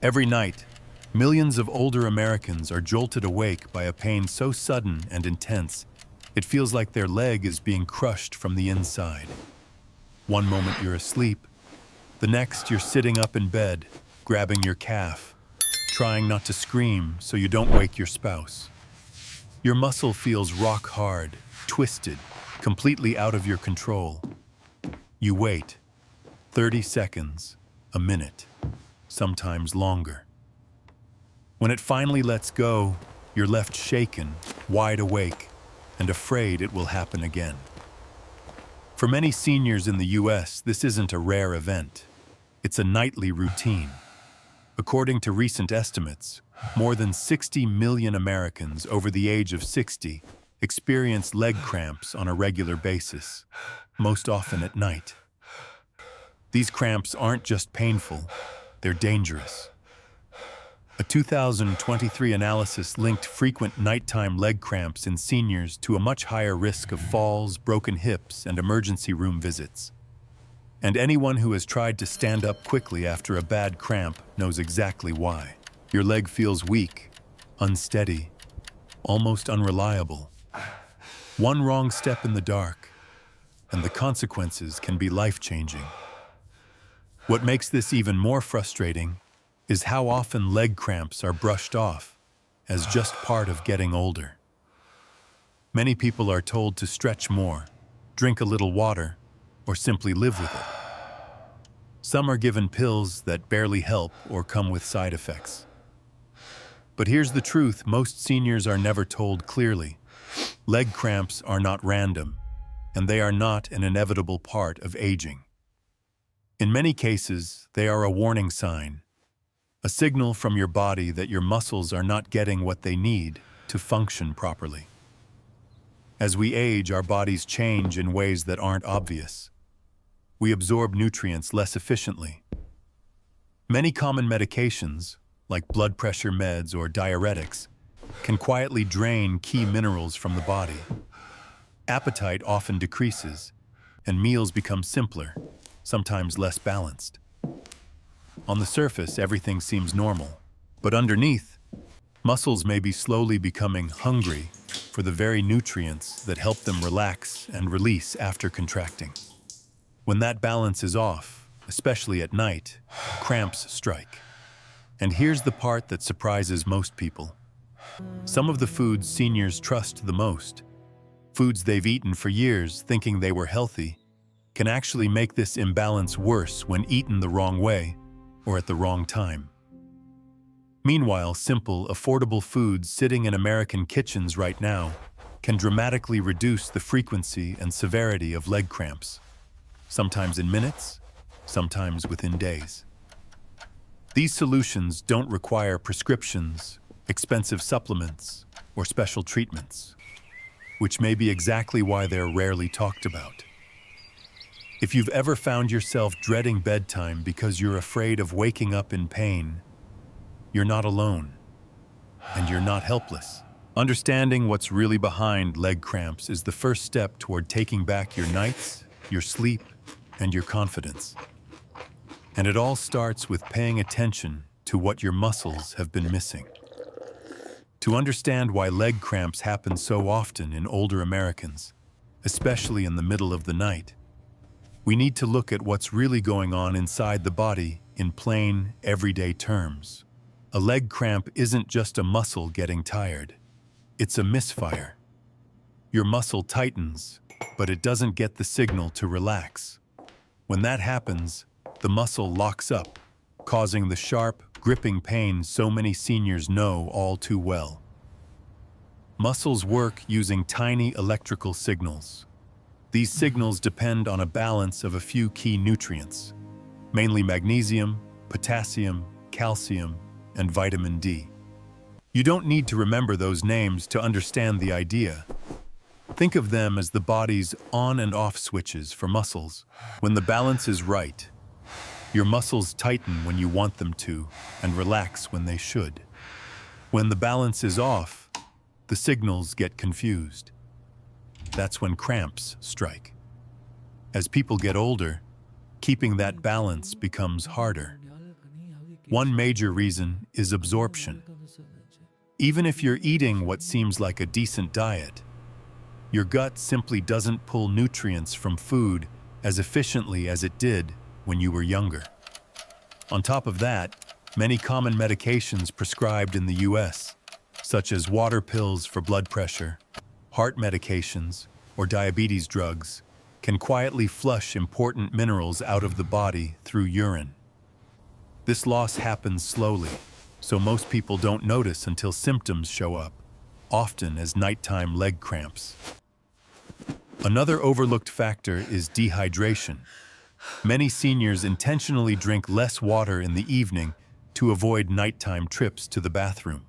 Every night, millions of older Americans are jolted awake by a pain so sudden and intense, it feels like their leg is being crushed from the inside. One moment you're asleep, the next you're sitting up in bed, grabbing your calf, trying not to scream so you don't wake your spouse. Your muscle feels rock hard, twisted, completely out of your control. You wait, 30 seconds, a minute, sometimes longer. When it finally lets go, you're left shaken, wide awake, and afraid it will happen again. For many seniors in the US, this isn't a rare event. It's a nightly routine. According to recent estimates, more than 60 million Americans over the age of 60 experience leg cramps on a regular basis, most often at night. These cramps aren't just painful, they're dangerous. A 2023 analysis linked frequent nighttime leg cramps in seniors to a much higher risk of falls, broken hips, and emergency room visits. And anyone who has tried to stand up quickly after a bad cramp knows exactly why. Your leg feels weak, unsteady, almost unreliable. One wrong step in the dark, and the consequences can be life-changing. What makes this even more frustrating is how often leg cramps are brushed off as just part of getting older. Many people are told to stretch more, drink a little water, or simply live with it. Some are given pills that barely help or come with side effects. But here's the truth, most seniors are never told clearly. Leg cramps are not random, and they are not an inevitable part of aging. In many cases, they are a warning sign, a signal from your body that your muscles are not getting what they need to function properly. As we age, our bodies change in ways that aren't obvious. We absorb nutrients less efficiently. Many common medications, like blood pressure meds or diuretics, can quietly drain key minerals from the body. Appetite often decreases, and meals become simpler, sometimes less balanced. On the surface, everything seems normal, but underneath, muscles may be slowly becoming hungry for the very nutrients that help them relax and release after contracting. When that balance is off, especially at night, cramps strike. And here's the part that surprises most people. Some of the foods seniors trust the most, foods they've eaten for years thinking they were healthy, can actually make this imbalance worse when eaten the wrong way or at the wrong time. Meanwhile, simple, affordable foods sitting in American kitchens right now can dramatically reduce the frequency and severity of leg cramps, sometimes in minutes, sometimes within days. These solutions don't require prescriptions, expensive supplements, or special treatments, which may be exactly why they're rarely talked about. If you've ever found yourself dreading bedtime because you're afraid of waking up in pain, you're not alone, and you're not helpless. Understanding what's really behind leg cramps is the first step toward taking back your nights, your sleep, and your confidence. And it all starts with paying attention to what your muscles have been missing. To understand why leg cramps happen so often in older Americans, especially in the middle of the night, we need to look at what's really going on inside the body in plain, everyday terms. A leg cramp isn't just a muscle getting tired. It's a misfire. Your muscle tightens, but it doesn't get the signal to relax. When that happens, the muscle locks up, causing the sharp, gripping pain so many seniors know all too well. Muscles work using tiny electrical signals. These signals depend on a balance of a few key nutrients, mainly magnesium, potassium, calcium, and vitamin D. You don't need to remember those names to understand the idea. Think of them as the body's on and off switches for muscles. When the balance is right, your muscles tighten when you want them to and relax when they should. When the balance is off, the signals get confused. That's when cramps strike. As people get older, keeping that balance becomes harder. One major reason is absorption. Even if you're eating what seems like a decent diet, your gut simply doesn't pull nutrients from food as efficiently as it did when you were younger. On top of that, many common medications prescribed in the US, such as water pills for blood pressure, heart medications, or diabetes drugs, can quietly flush important minerals out of the body through urine. This loss happens slowly, so most people don't notice until symptoms show up, often as nighttime leg cramps. Another overlooked factor is dehydration. Many seniors intentionally drink less water in the evening to avoid nighttime trips to the bathroom.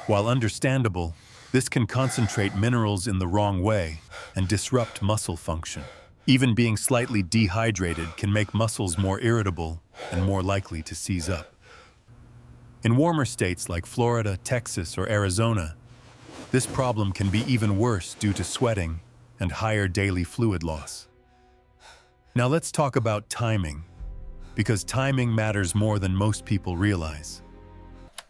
While understandable, this can concentrate minerals in the wrong way and disrupt muscle function. Even being slightly dehydrated can make muscles more irritable and more likely to seize up. In warmer states like Florida, Texas, or Arizona, this problem can be even worse due to sweating and higher daily fluid loss. Now let's talk about timing, because timing matters more than most people realize.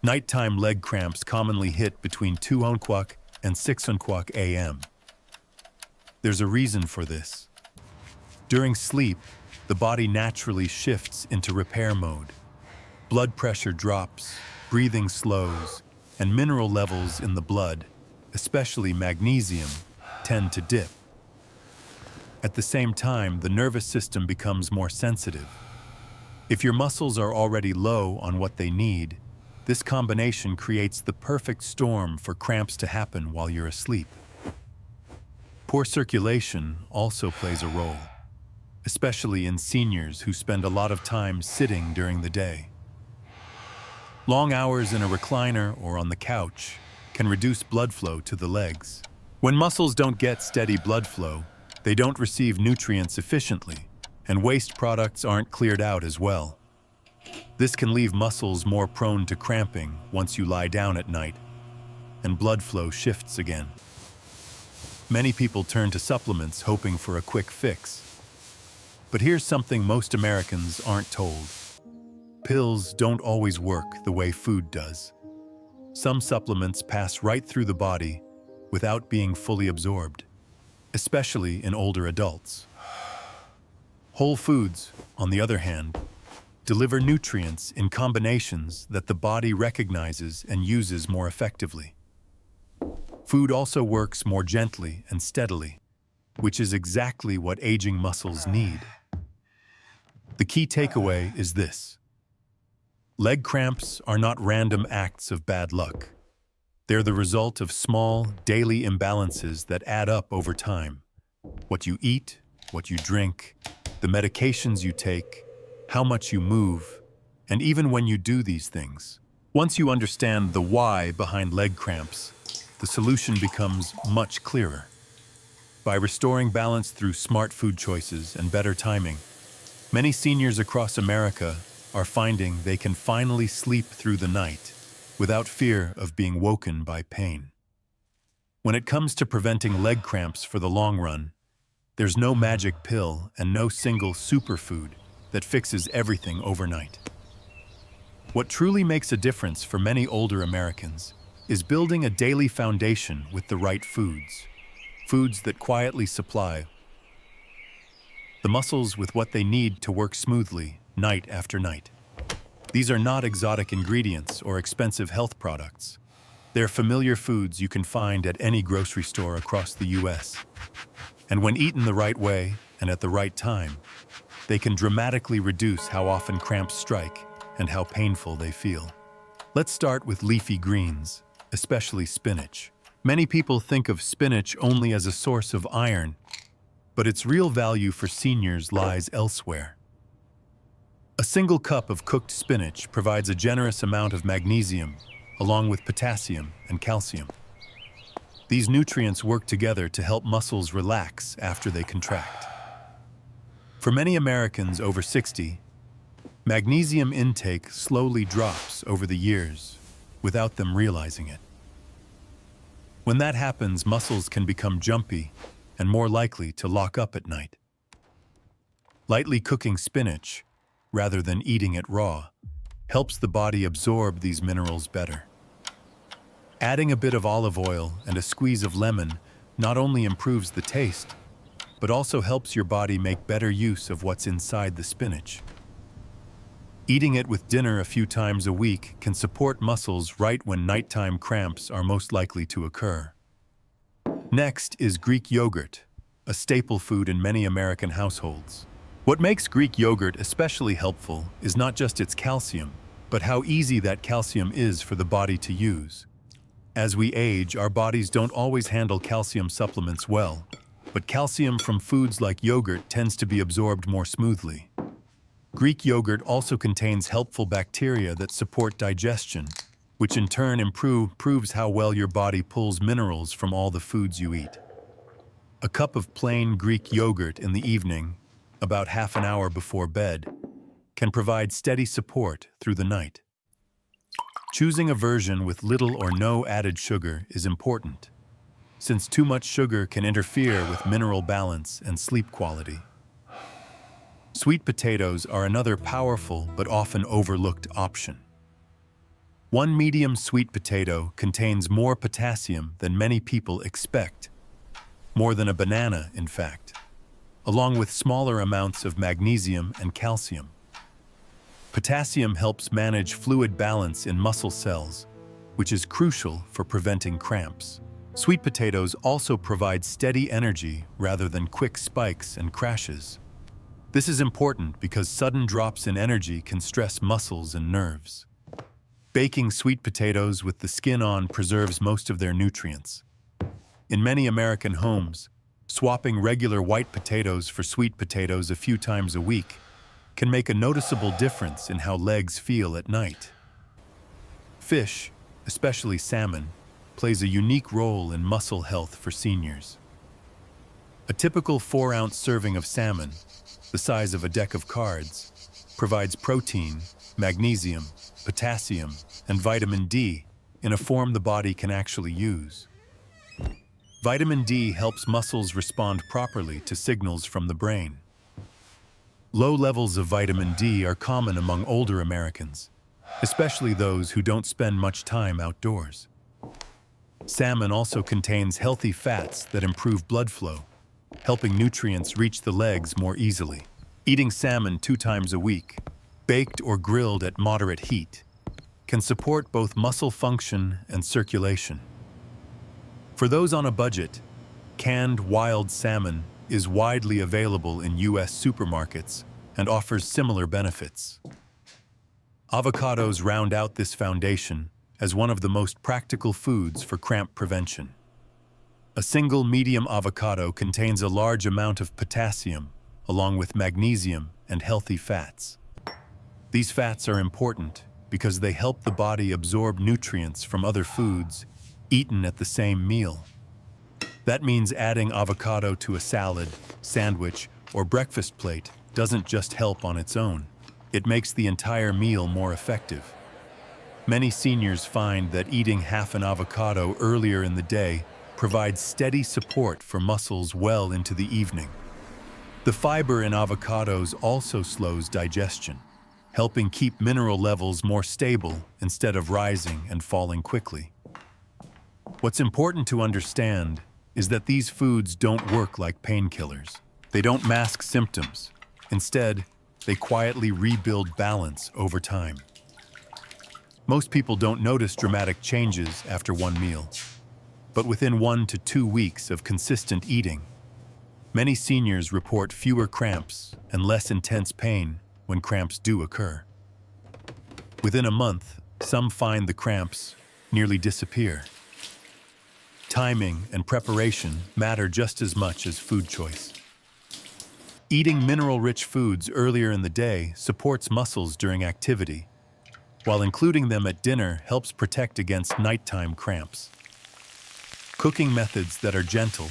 Nighttime leg cramps commonly hit between 2 o'clock and 6 o'clock a.m. There's a reason for this. During sleep, the body naturally shifts into repair mode. Blood pressure drops, breathing slows, and mineral levels in the blood, especially magnesium, tend to dip. At the same time, the nervous system becomes more sensitive. If your muscles are already low on what they need, this combination creates the perfect storm for cramps to happen while you're asleep. Poor circulation also plays a role, especially in seniors who spend a lot of time sitting during the day. Long hours in a recliner or on the couch can reduce blood flow to the legs. When muscles don't get steady blood flow, they don't receive nutrients efficiently, and waste products aren't cleared out as well. This can leave muscles more prone to cramping once you lie down at night, and blood flow shifts again. Many people turn to supplements hoping for a quick fix. But here's something most Americans aren't told. Pills don't always work the way food does. Some supplements pass right through the body without being fully absorbed, especially in older adults. Whole foods, on the other hand, deliver nutrients in combinations that the body recognizes and uses more effectively. Food also works more gently and steadily, which is exactly what aging muscles need. The key takeaway is this: leg cramps are not random acts of bad luck. They're the result of small, daily imbalances that add up over time. What you eat, what you drink, the medications you take, how much you move, and even when you do these things. Once you understand the why behind leg cramps, the solution becomes much clearer. By restoring balance through smart food choices and better timing, many seniors across America are finding they can finally sleep through the night without fear of being woken by pain. When it comes to preventing leg cramps for the long run, there's no magic pill and no single superfood that fixes everything overnight. What truly makes a difference for many older Americans is building a daily foundation with the right foods. Foods that quietly supply the muscles with what they need to work smoothly night after night. These are not exotic ingredients or expensive health products. They're familiar foods you can find at any grocery store across the US. And when eaten the right way and at the right time, they can dramatically reduce how often cramps strike and how painful they feel. Let's start with leafy greens, especially spinach. Many people think of spinach only as a source of iron, but its real value for seniors lies elsewhere. A single cup of cooked spinach provides a generous amount of magnesium, along with potassium and calcium. These nutrients work together to help muscles relax after they contract. For many Americans over 60, magnesium intake slowly drops over the years without them realizing it. When that happens, muscles can become jumpy and more likely to lock up at night. Lightly cooking spinach, rather than eating it raw, helps the body absorb these minerals better. Adding a bit of olive oil and a squeeze of lemon not only improves the taste, but also helps your body make better use of what's inside the spinach. Eating it with dinner a few times a week can support muscles right when nighttime cramps are most likely to occur. Next is Greek yogurt, a staple food in many American households. What makes Greek yogurt especially helpful is not just its calcium, but how easy that calcium is for the body to use. As we age, our bodies don't always handle calcium supplements well, but calcium from foods like yogurt tends to be absorbed more smoothly. Greek yogurt also contains helpful bacteria that support digestion, which in turn improves how well your body pulls minerals from all the foods you eat. A cup of plain Greek yogurt in the evening, about half an hour before bed, can provide steady support through the night. Choosing a version with little or no added sugar is important, since too much sugar can interfere with mineral balance and sleep quality. Sweet potatoes are another powerful but often overlooked option. One medium sweet potato contains more potassium than many people expect, more than a banana, in fact, along with smaller amounts of magnesium and calcium. Potassium helps manage fluid balance in muscle cells, which is crucial for preventing cramps. Sweet potatoes also provide steady energy rather than quick spikes and crashes. This is important because sudden drops in energy can stress muscles and nerves. Baking sweet potatoes with the skin on preserves most of their nutrients. In many American homes, swapping regular white potatoes for sweet potatoes a few times a week can make a noticeable difference in how legs feel at night. Fish, especially salmon, plays a unique role in muscle health for seniors. A typical 4-ounce serving of salmon, the size of a deck of cards, provides protein, magnesium, potassium, and vitamin D in a form the body can actually use. Vitamin D helps muscles respond properly to signals from the brain. Low levels of vitamin D are common among older Americans, especially those who don't spend much time outdoors. Salmon also contains healthy fats that improve blood flow, helping nutrients reach the legs more easily. Eating salmon 2 times a week, baked or grilled at moderate heat, can support both muscle function and circulation. For those on a budget, canned wild salmon is widely available in U.S. supermarkets and offers similar benefits. Avocados round out this foundation as one of the most practical foods for cramp prevention. A single medium avocado contains a large amount of potassium, along with magnesium and healthy fats. These fats are important because they help the body absorb nutrients from other foods eaten at the same meal. That means adding avocado to a salad, sandwich, or breakfast plate doesn't just help on its own. It makes the entire meal more effective. Many seniors find that eating half an avocado earlier in the day provides steady support for muscles well into the evening. The fiber in avocados also slows digestion, helping keep mineral levels more stable instead of rising and falling quickly. What's important to understand is that these foods don't work like painkillers. They don't mask symptoms. Instead, they quietly rebuild balance over time. Most people don't notice dramatic changes after one meal, but within 1 to 2 weeks of consistent eating, many seniors report fewer cramps and less intense pain when cramps do occur. Within a month, some find the cramps nearly disappear. Timing and preparation matter just as much as food choice. Eating mineral-rich foods earlier in the day supports muscles during activity, while including them at dinner helps protect against nighttime cramps. Cooking methods that are gentle,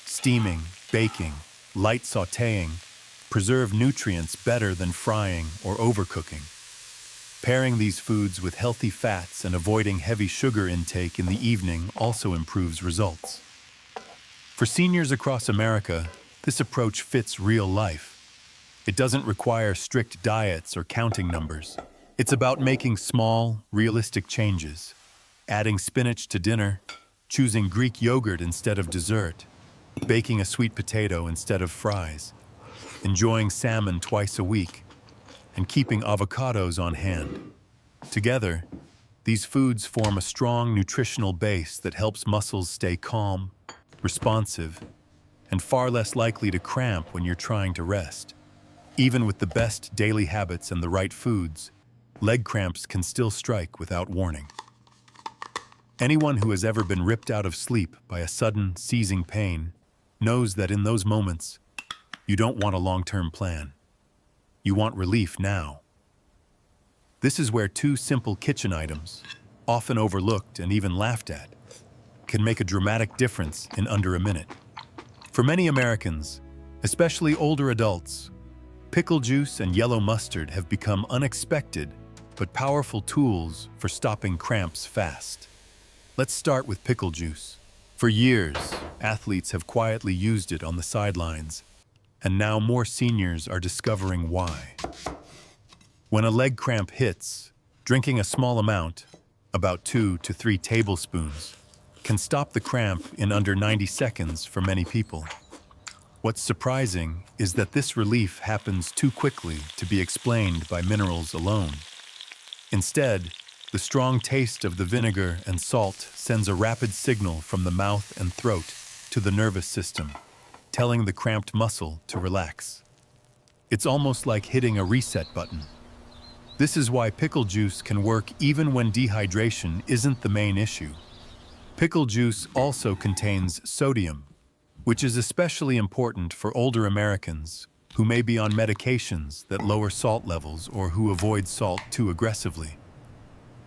steaming, baking, light sautéing, preserve nutrients better than frying or overcooking. Pairing these foods with healthy fats and avoiding heavy sugar intake in the evening also improves results. For seniors across America, this approach fits real life. It doesn't require strict diets or counting numbers. It's about making small, realistic changes, adding spinach to dinner, choosing Greek yogurt instead of dessert, baking a sweet potato instead of fries, enjoying salmon twice a week, and keeping avocados on hand. Together, these foods form a strong nutritional base that helps muscles stay calm, responsive, and far less likely to cramp when you're trying to rest. Even with the best daily habits and the right foods, leg cramps can still strike without warning. Anyone who has ever been ripped out of sleep by a sudden, seizing pain knows that in those moments, you don't want a long-term plan. You want relief now. This is where two simple kitchen items, often overlooked and even laughed at, can make a dramatic difference in under a minute. For many Americans, especially older adults, pickle juice and yellow mustard have become unexpected but powerful tools for stopping cramps fast. Let's start with pickle juice. For years, athletes have quietly used it on the sidelines, and now more seniors are discovering why. When a leg cramp hits, drinking a small amount, about 2 to 3 tablespoons, can stop the cramp in under 90 seconds for many people. What's surprising is that this relief happens too quickly to be explained by minerals alone. Instead, the strong taste of the vinegar and salt sends a rapid signal from the mouth and throat to the nervous system, telling the cramped muscle to relax. It's almost like hitting a reset button. This is why pickle juice can work even when dehydration isn't the main issue. Pickle juice also contains sodium, which is especially important for older Americans who may be on medications that lower salt levels or who avoid salt too aggressively.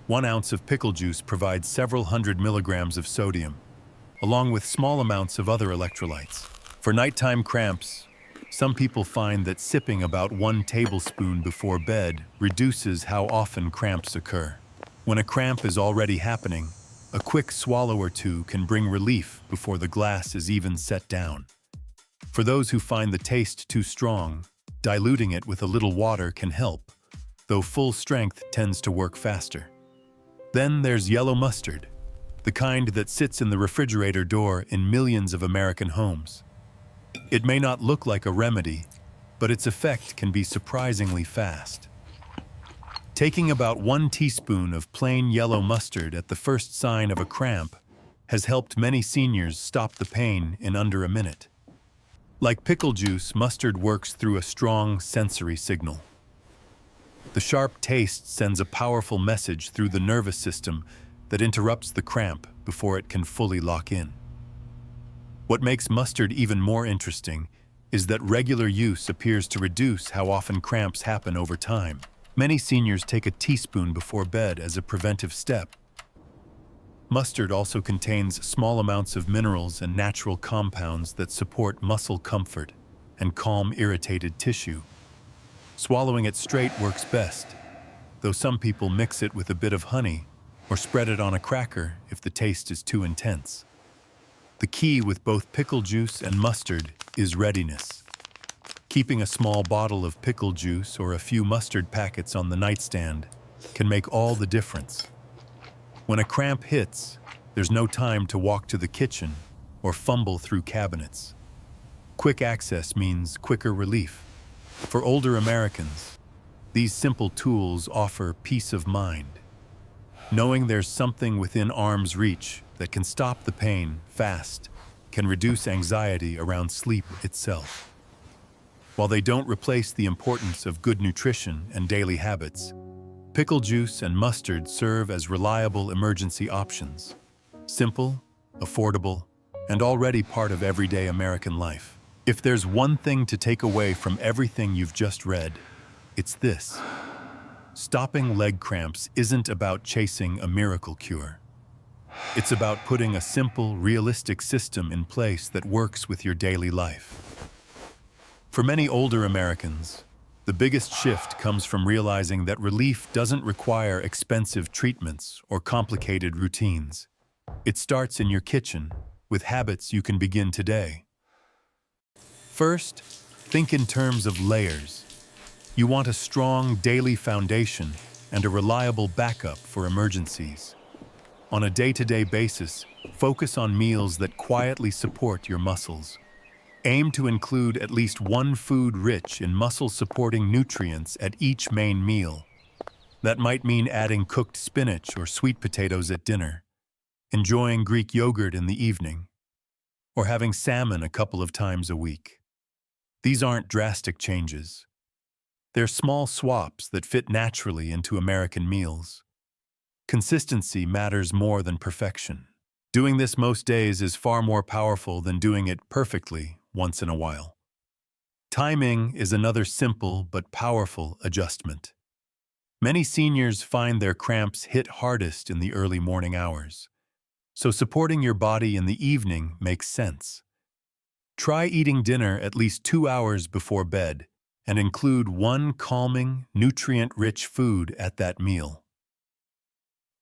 1 ounce of pickle juice provides several hundred milligrams of sodium, along with small amounts of other electrolytes. For nighttime cramps, some people find that sipping about 1 tablespoon before bed reduces how often cramps occur. When a cramp is already happening, a quick swallow or two can bring relief before the glass is even set down. For those who find the taste too strong, diluting it with a little water can help, though full strength tends to work faster. Then there's yellow mustard, the kind that sits in the refrigerator door in millions of American homes. It may not look like a remedy, but its effect can be surprisingly fast. Taking about 1 teaspoon of plain yellow mustard at the first sign of a cramp has helped many seniors stop the pain in under a minute. Like pickle juice, mustard works through a strong sensory signal. The sharp taste sends a powerful message through the nervous system that interrupts the cramp before it can fully lock in. What makes mustard even more interesting is that regular use appears to reduce how often cramps happen over time. Many seniors take a teaspoon before bed as a preventive step. Mustard also contains small amounts of minerals and natural compounds that support muscle comfort and calm irritated tissue. Swallowing it straight works best, though some people mix it with a bit of honey or spread it on a cracker if the taste is too intense. The key with both pickle juice and mustard is readiness. Keeping a small bottle of pickle juice or a few mustard packets on the nightstand can make all the difference. When a cramp hits, there's no time to walk to the kitchen or fumble through cabinets. Quick access means quicker relief. For older Americans, these simple tools offer peace of mind. Knowing there's something within arm's reach that can stop the pain fast can reduce anxiety around sleep itself. While they don't replace the importance of good nutrition and daily habits, pickle juice and mustard serve as reliable emergency options. Simple, affordable, and already part of everyday American life. If there's one thing to take away from everything you've just read, it's this. Stopping leg cramps isn't about chasing a miracle cure. It's about putting a simple, realistic system in place that works with your daily life. For many older Americans, the biggest shift comes from realizing that relief doesn't require expensive treatments or complicated routines. It starts in your kitchen, with habits you can begin today. First, think in terms of layers. You want a strong daily foundation and a reliable backup for emergencies. On a day-to-day basis, focus on meals that quietly support your muscles. Aim to include at least one food rich in muscle-supporting nutrients at each main meal. That might mean adding cooked spinach or sweet potatoes at dinner, enjoying Greek yogurt in the evening, or having salmon a couple of times a week. These aren't drastic changes. They're small swaps that fit naturally into American meals. Consistency matters more than perfection. Doing this most days is far more powerful than doing it perfectly once in a while. Timing is another simple but powerful adjustment. Many seniors find their cramps hit hardest in the early morning hours, so supporting your body in the evening makes sense. Try eating dinner at least 2 hours before bed and include one calming, nutrient-rich food at that meal.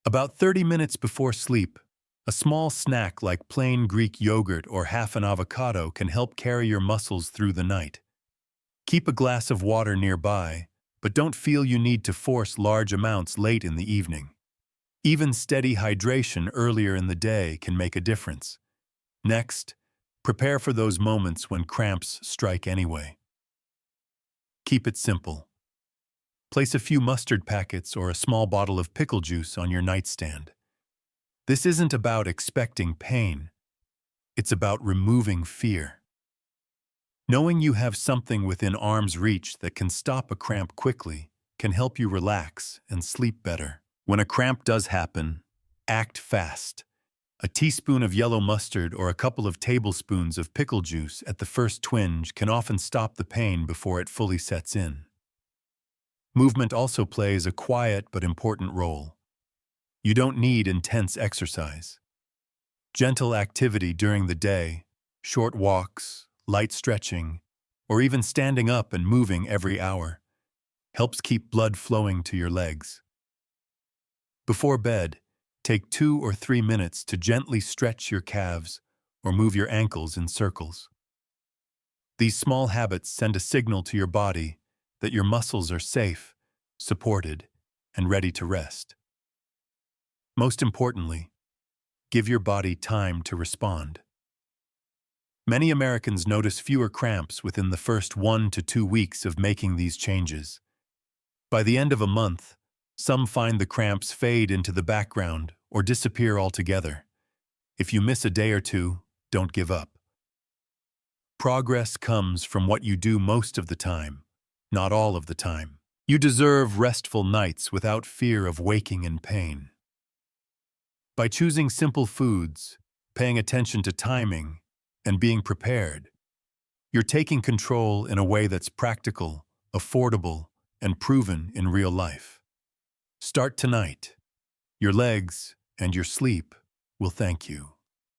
About 30 minutes before sleep, a small snack like plain Greek yogurt or half an avocado can help carry your muscles through the night. Keep a glass of water nearby, but don't feel you need to force large amounts late in the evening. Even steady hydration earlier in the day can make a difference. Next, prepare for those moments when cramps strike anyway. Keep it simple. Place a few mustard packets or a small bottle of pickle juice on your nightstand. This isn't about expecting pain. It's about removing fear. Knowing you have something within arm's reach that can stop a cramp quickly can help you relax and sleep better. When a cramp does happen, act fast. A teaspoon of yellow mustard or a couple of tablespoons of pickle juice at the first twinge can often stop the pain before it fully sets in. Movement also plays a quiet but important role. You don't need intense exercise. Gentle activity during the day, short walks, light stretching, or even standing up and moving every hour, helps keep blood flowing to your legs. Before bed, take 2 or 3 minutes to gently stretch your calves or move your ankles in circles. These small habits send a signal to your body that your muscles are safe, supported, and ready to rest. Most importantly, give your body time to respond. Many Americans notice fewer cramps within the first 1 to 2 weeks of making these changes. By the end of a month, some find the cramps fade into the background or disappear altogether. If you miss a day or two, don't give up. Progress comes from what you do most of the time, not all of the time. You deserve restful nights without fear of waking in pain. By choosing simple foods, paying attention to timing, and being prepared, you're taking control in a way that's practical, affordable, and proven in real life. Start tonight. Your legs and your sleep will thank you.